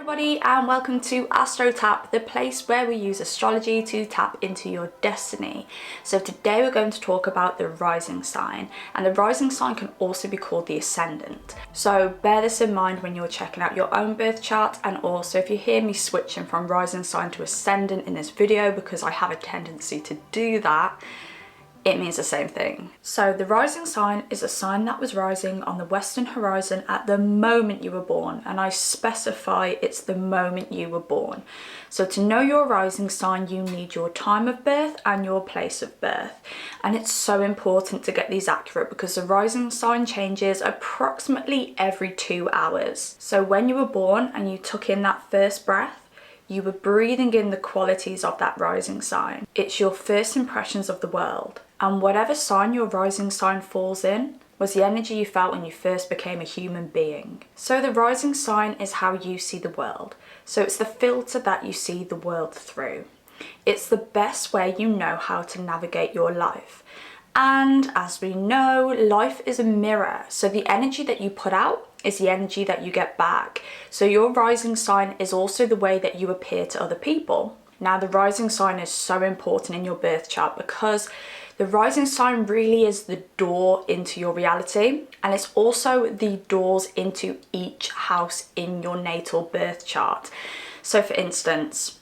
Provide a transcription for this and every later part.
everybody and welcome to Astro Tap, the place where we use astrology to tap into your destiny. So today we're going to talk about the rising sign, and the rising sign can also be called the ascendant. So bear this in mind when you're checking out your own birth chart, and also if you hear me switching from rising sign to ascendant in this video, because I have a tendency to do that, it means the same thing. So the rising sign is a sign that was rising on the western horizon at the moment you were born, and I specify it's the moment you were born. So to know your rising sign, you need your time of birth and your place of birth, and it's so important to get these accurate because the rising sign changes approximately every 2 hours. So when you were born and you took in that first breath, you were breathing in the qualities of that rising sign. It's your first impressions of the world. And whatever sign your rising sign falls in was the energy you felt when you first became a human being. So the rising sign is how you see the world. So it's the filter that you see the world through. It's the best way you know how to navigate your life. And as we know, life is a mirror. So the energy that you put out is the energy that you get back. So your rising sign is also the way that you appear to other people. Now, the rising sign is so important in your birth chart because the rising sign really is the door into your reality, and it's also the doors into each house in your natal birth chart. So for instance,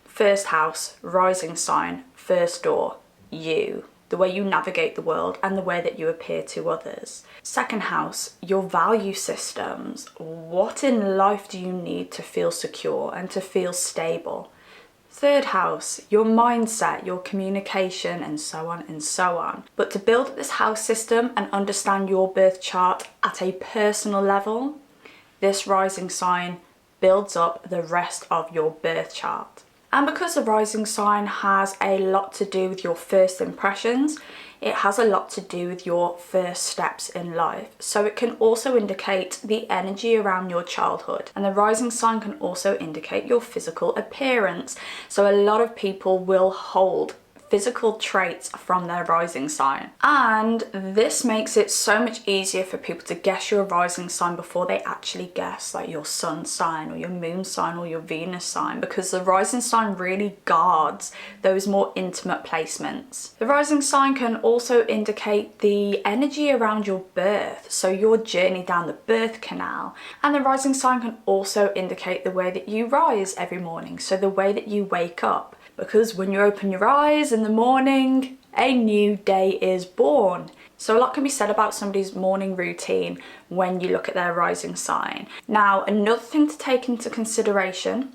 first house, rising sign, first door, you. The way you navigate the world and the way that you appear to others. Second house, your value systems. What in life do you need to feel secure and to feel stable? Third house, your mindset, your communication, and so on and so on. But to build this house system and understand your birth chart at a personal level, this rising sign builds up the rest of your birth chart. And because the rising sign has a lot to do with your first impressions, it has a lot to do with your first steps in life. So it can also indicate the energy around your childhood. And the rising sign can also indicate your physical appearance. So a lot of people will hold physical traits from their rising sign, and this makes it so much easier for people to guess your rising sign before they actually guess like your sun sign or your moon sign or your Venus sign, because the rising sign really guards those more intimate placements. The rising sign can also indicate the energy around your birth, so your journey down the birth canal, and the rising sign can also indicate the way that you rise every morning, so the way that you wake up. Because when you open your eyes in the morning, a new day is born. So a lot can be said about somebody's morning routine when you look at their rising sign. Now, another thing to take into consideration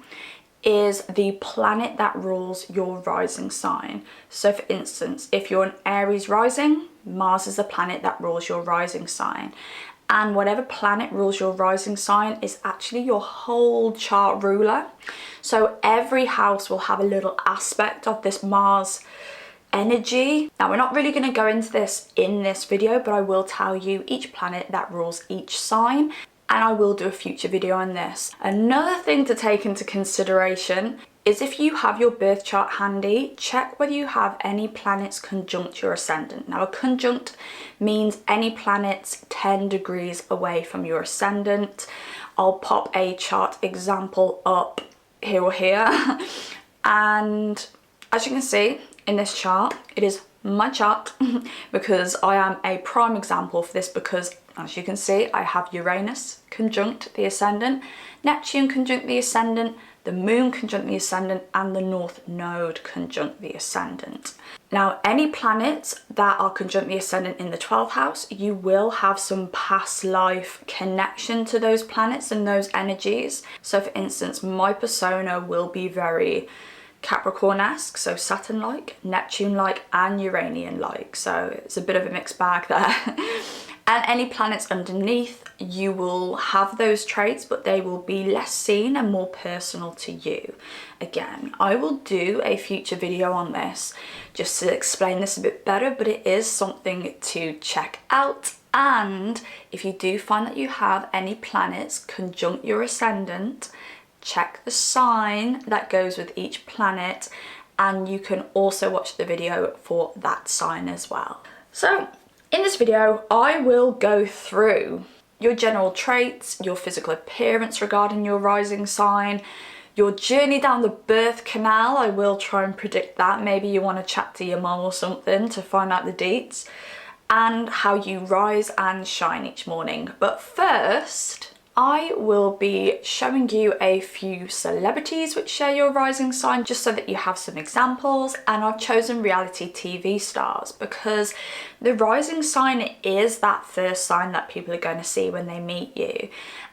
is the planet that rules your rising sign. So for instance, if you're an Aries rising, Mars is the planet that rules your rising sign. And whatever planet rules your rising sign is actually your whole chart ruler. So every house will have a little aspect of this Mars energy. Now, we're not really going to go into this in this video, but I will tell you each planet that rules each sign, and I will do a future video on this. Another thing to take into consideration is if you have your birth chart handy, check whether you have any planets conjunct your ascendant. Now, a conjunct means any planets 10 degrees away from your ascendant. I'll pop a chart example up here or here. And as you can see in this chart, it is my chart because I am a prime example for this, because as you can see, I have Uranus conjunct the ascendant, Neptune conjunct the ascendant, the moon conjunct the ascendant, and the north node conjunct the ascendant. Now, any planets that are conjunct the ascendant in the 12th house, you will have some past life connection to those planets and those energies. So for instance, my persona will be very Capricorn-esque, so Saturn-like, Neptune-like, and Uranian-like. So it's a bit of a mixed bag there. And any planets underneath, you will have those traits, but they will be less seen and more personal to you. Again, I will do a future video on this just to explain this a bit better, but it is something to check out. And if you do find that you have any planets conjunct your ascendant, check the sign that goes with each planet, and you can also watch the video for that sign as well. So in this video, I will go through your general traits, your physical appearance regarding your rising sign, your journey down the birth canal. I will try and predict that. Maybe you want to chat to your mum or something to find out the deets, and how you rise and shine each morning. But first, I will be showing you a few celebrities which share your rising sign, just so that you have some examples. And I've chosen reality TV stars because the rising sign is that first sign that people are going to see when they meet you.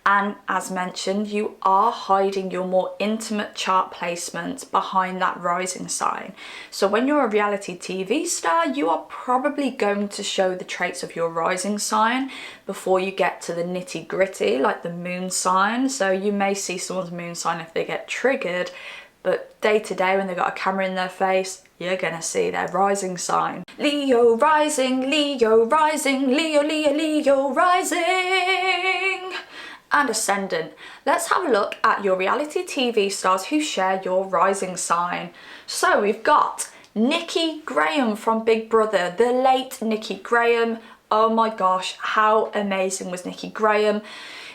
And as mentioned, you are hiding your more intimate chart placements behind that rising sign. So when you're a reality TV star, you are probably going to show the traits of your rising sign before you get to the nitty gritty, like the moon sign. So you may see someone's moon sign if they get triggered, but day to day when they've got a camera in their face, you're gonna see their rising sign. Leo rising, Leo rising, Leo, Leo, Leo rising. And Ascendant. Let's have a look at your reality TV stars who share your rising sign. So we've got Nikki Graham from Big Brother, the late Nikki Graham. Oh my gosh, how amazing was Nikki Graham?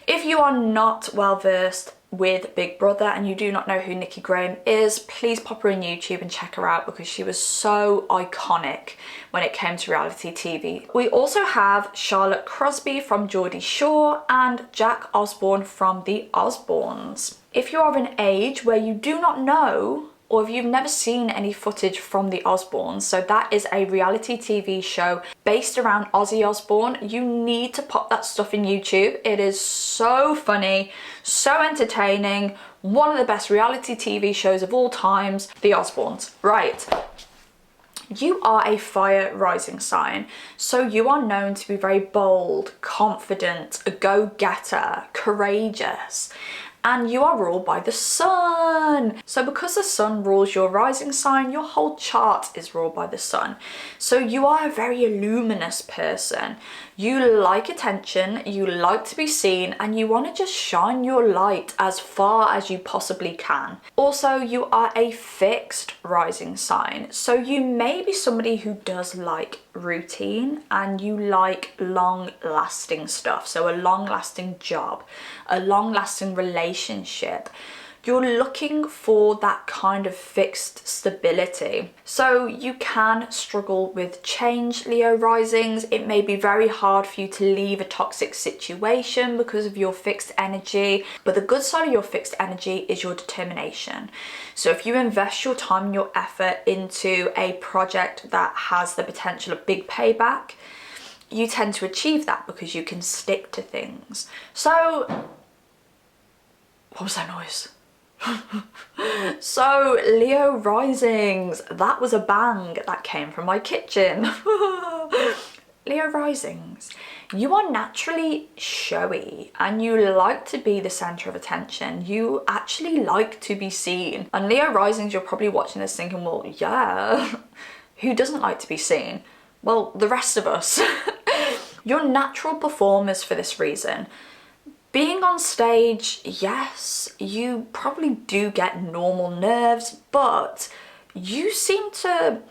If you are not well versed with Big Brother and you do not know who Nikki Graham is, please pop her on YouTube and check her out, because she was so iconic when it came to reality TV. We also have Charlotte Crosby from Geordie Shore and Jack Osborne from the Osbournes. If you are of an age where you do not know, or if you've never seen any footage from the Osbournes, so that is a reality TV show based around Ozzy Osbourne, you need to pop that stuff in YouTube. It is so funny, so entertaining, one of the best reality TV shows of all times, the Osbournes. Right. You are a fire rising sign, so you are known to be very bold, confident, a go-getter, courageous. And you are ruled by the sun. So because the sun rules your rising sign, your whole chart is ruled by the sun. So you are a very luminous person. You like attention, you like to be seen, and you want to just shine your light as far as you possibly can. Also, you are a fixed rising sign. So you may be somebody who does like routine and you like long-lasting stuff. So a long-lasting job, a long-lasting relationship. You're looking for that kind of fixed stability. So you can struggle with change, Leo risings. It may be very hard for you to leave a toxic situation because of your fixed energy. But the good side of your fixed energy is your determination. So if you invest your time and your effort into a project that has the potential of big payback, you tend to achieve that because you can stick to things. So, what was that noise? So Leo risings, that was a bang that came from my kitchen. Leo risings, you are naturally showy and you like to be the center of attention. You actually like to be seen. And Leo risings, you're probably watching this thinking, well, yeah, who doesn't like to be seen? Well, the rest of us. You're natural performers for this reason. Being on stage, yes, you probably do get normal nerves, but you seem to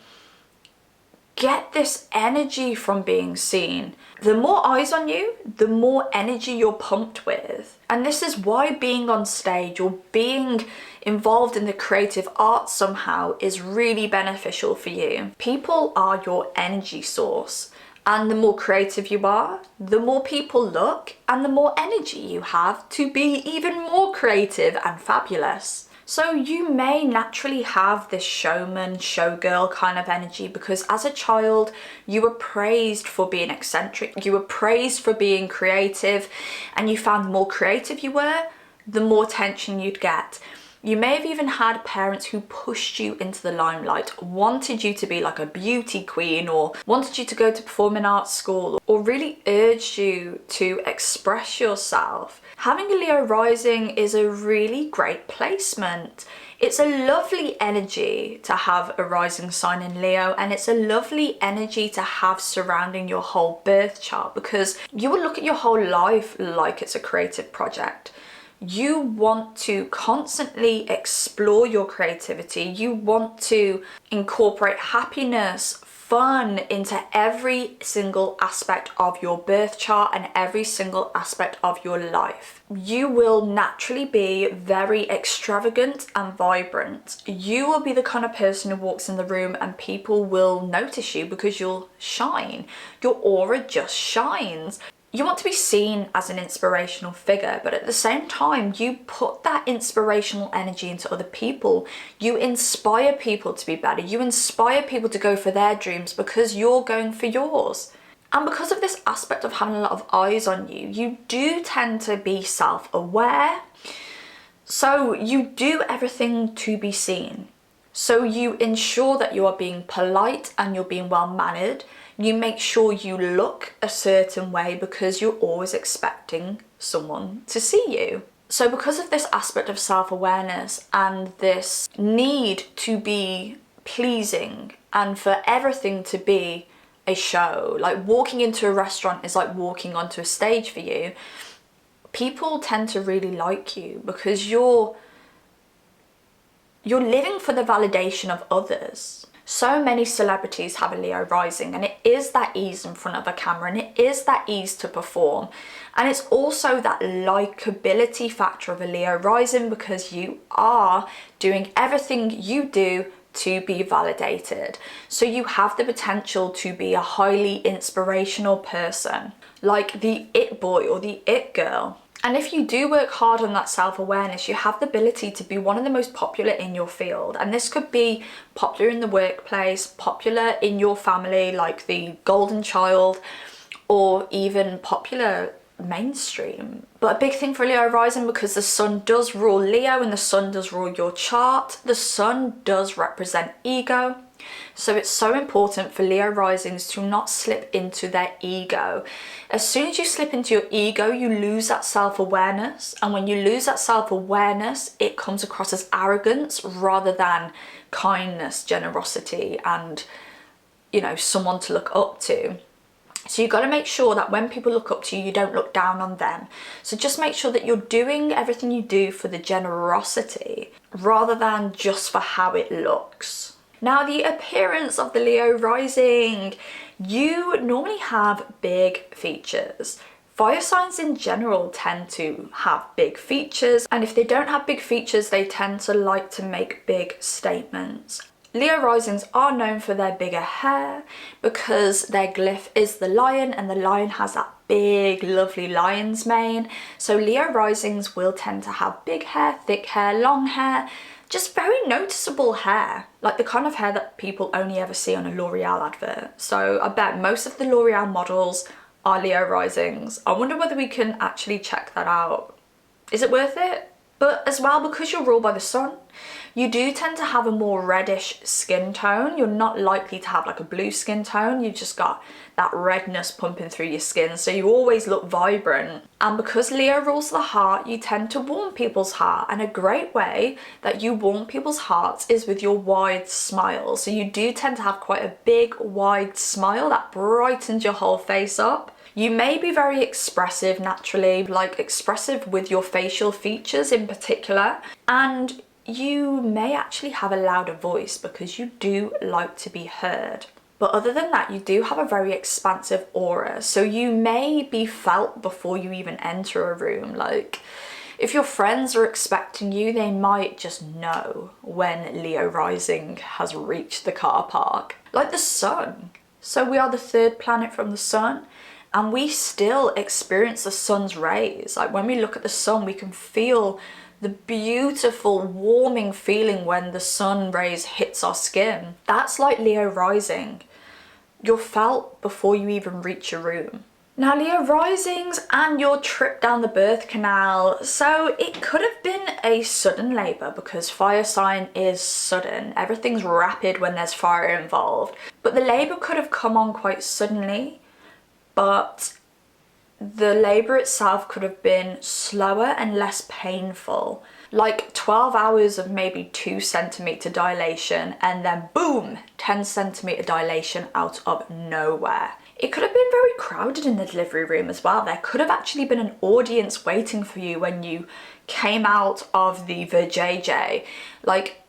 get this energy from being seen. The more eyes on you, the more energy you're pumped with. And this is why being on stage or being involved in the creative arts somehow is really beneficial for you. People are your energy source. And the more creative you are, the more people look and the more energy you have to be even more creative and fabulous. So you may naturally have this showman, showgirl kind of energy because as a child, you were praised for being eccentric, you were praised for being creative, and you found the more creative you were, the more attention you'd get. You may have even had parents who pushed you into the limelight, wanted you to be like a beauty queen or wanted you to go to performing arts school or really urged you to express yourself. Having a Leo rising is a really great placement. It's a lovely energy to have a rising sign in Leo, and it's a lovely energy to have surrounding your whole birth chart because you will look at your whole life like it's a creative project. You want to constantly explore your creativity. You want to incorporate happiness, fun into every single aspect of your birth chart and every single aspect of your life. You will naturally be very extravagant and vibrant. You will be the kind of person who walks in the room and people will notice you because you'll shine. Your aura just shines. You want to be seen as an inspirational figure, but at the same time, you put that inspirational energy into other people. You inspire people to be better. You inspire people to go for their dreams because you're going for yours. And because of this aspect of having a lot of eyes on you, you do tend to be self-aware. So you do everything to be seen. So you ensure that you are being polite and you're being well-mannered. You make sure you look a certain way because you're always expecting someone to see you. So because of this aspect of self-awareness and this need to be pleasing and for everything to be a show, like walking into a restaurant is like walking onto a stage for you, people tend to really like you because you're living for the validation of others. So many celebrities have a Leo rising, and it is that ease in front of a camera, and it is that ease to perform. And it's also that likability factor of a Leo rising because you are doing everything you do to be validated. So you have the potential to be a highly inspirational person, like the it boy or the it girl. And if you do work hard on that self-awareness, you have the ability to be one of the most popular in your field. And this could be popular in the workplace, popular in your family, like the golden child, or even popular mainstream. But a big thing for Leo rising, because the sun does rule Leo and the sun does rule your chart, the sun does represent ego. So it's so important for Leo risings to not slip into their ego. As soon as you slip into your ego, you lose that self-awareness. And when you lose that self-awareness, it comes across as arrogance rather than kindness, generosity, and, you know, someone to look up to. So you've got to make sure that when people look up to you, you don't look down on them. So just make sure that you're doing everything you do for the generosity rather than just for how it looks. Now, the appearance of the Leo rising, you normally have big features. Fire signs in general tend to have big features, and if they don't have big features, they tend to like to make big statements. Leo risings are known for their bigger hair because their glyph is the lion, and the lion has that big, lovely lion's mane. So Leo risings will tend to have big hair, thick hair, long hair, just very noticeable hair, like the kind of hair that people only ever see on a L'Oreal advert. So I bet most of the L'Oreal models are Leo risings. I wonder whether we can actually check that out. Is it worth it? But as well, because you're ruled by the sun, you do tend to have a more reddish skin tone. You're not likely to have like a blue skin tone. You've just got that redness pumping through your skin. So you always look vibrant. And because Leo rules the heart, you tend to warm people's heart. And a great way that you warm people's hearts is with your wide smile. So you do tend to have quite a big, wide smile that brightens your whole face up. You may be very expressive naturally, like expressive with your facial features in particular, and you may actually have a louder voice because you do like to be heard. But other than that, you do have a very expansive aura, so you may be felt before you even enter a room. Like, if your friends are expecting you, they might just know when Leo rising has reached the car park. Like the sun. So we are the third planet from the sun, and we still experience the sun's rays. Like when we look at the sun, we can feel the beautiful warming feeling when the sun rays hits our skin. That's like Leo rising. You're felt before you even reach your room. Now, Leo risings and your trip down the birth canal. So it could have been a sudden labour because fire sign is sudden. Everything's rapid when there's fire involved. But the labour could have come on quite suddenly, but the labour itself could have been slower and less painful. Like 12 hours of maybe 2 centimetre dilation and then boom, 10 centimetre dilation out of nowhere. It could have been very crowded in the delivery room as well. There could have actually been an audience waiting for you when you came out of the JJ. Like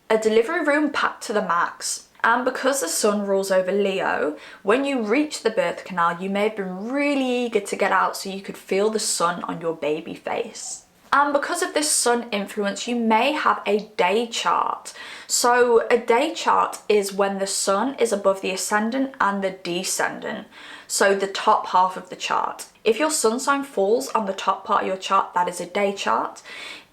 a delivery room packed to the max. And because the sun rules over Leo, when you reach the birth canal, you may have been really eager to get out so you could feel the sun on your baby face. And because of this sun influence, you may have a day chart. So a day chart is when the sun is above the ascendant and the descendant. So the top half of the chart. If your sun sign falls on the top part of your chart, that is a day chart.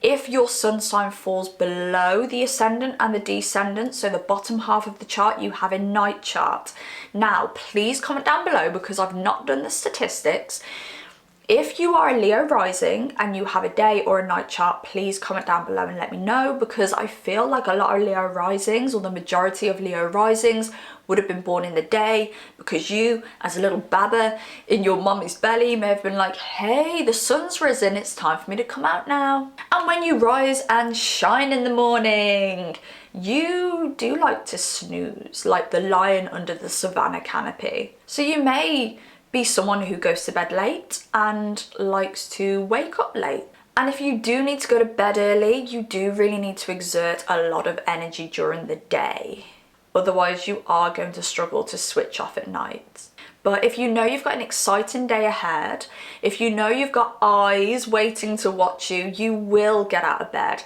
If your sun sign falls below the ascendant and the descendant, so the bottom half of the chart, you have a night chart. Now, please comment down below because I've not done the statistics. If you are a Leo rising and you have a day or a night chart, please comment down below and let me know, because I feel like a lot of Leo risings, or the majority of Leo risings, would have been born in the day because you, as a little baba in your mummy's belly, may have been like, hey, the sun's risen, it's time for me to come out now. And when you rise and shine in the morning, you do like to snooze, like the lion under the savannah canopy. So you may be someone who goes to bed late and likes to wake up late. And if you do need to go to bed early, you do really need to exert a lot of energy during the day. Otherwise, you are going to struggle to switch off at night. But if you know you've got an exciting day ahead, if you know you've got eyes waiting to watch you, you will get out of bed.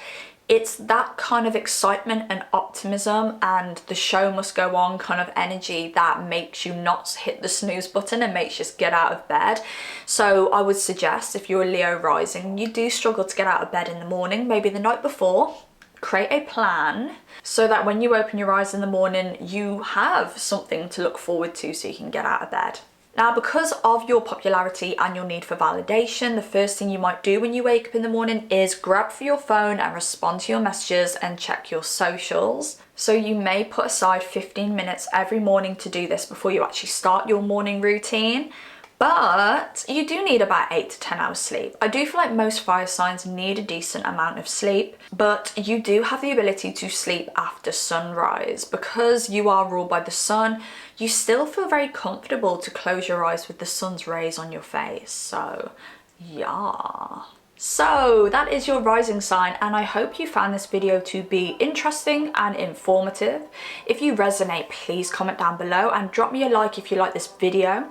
It's that kind of excitement and optimism and the show must go on kind of energy that makes you not hit the snooze button and makes you just get out of bed. So I would suggest, if you're a Leo rising, you do struggle to get out of bed in the morning, maybe the night before, create a plan so that when you open your eyes in the morning, you have something to look forward to so you can get out of bed. Now, because of your popularity and your need for validation, the first thing you might do when you wake up in the morning is grab for your phone and respond to your messages and check your socials. So you may put aside 15 minutes every morning to do this before you actually start your morning routine. But you do need about 8 to 10 hours sleep. I do feel like most fire signs need a decent amount of sleep, but you do have the ability to sleep after sunrise. Because you are ruled by the sun, you still feel very comfortable to close your eyes with the sun's rays on your face. So, yeah. So that is your rising sign, and I hope you found this video to be interesting and informative. If you resonate, please comment down below and drop me a like if you like this video.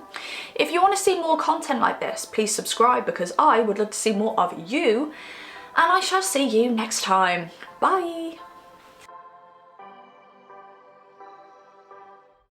If you want to see more content like this, please subscribe because I would love to see more of you, and I shall see you next time. Bye!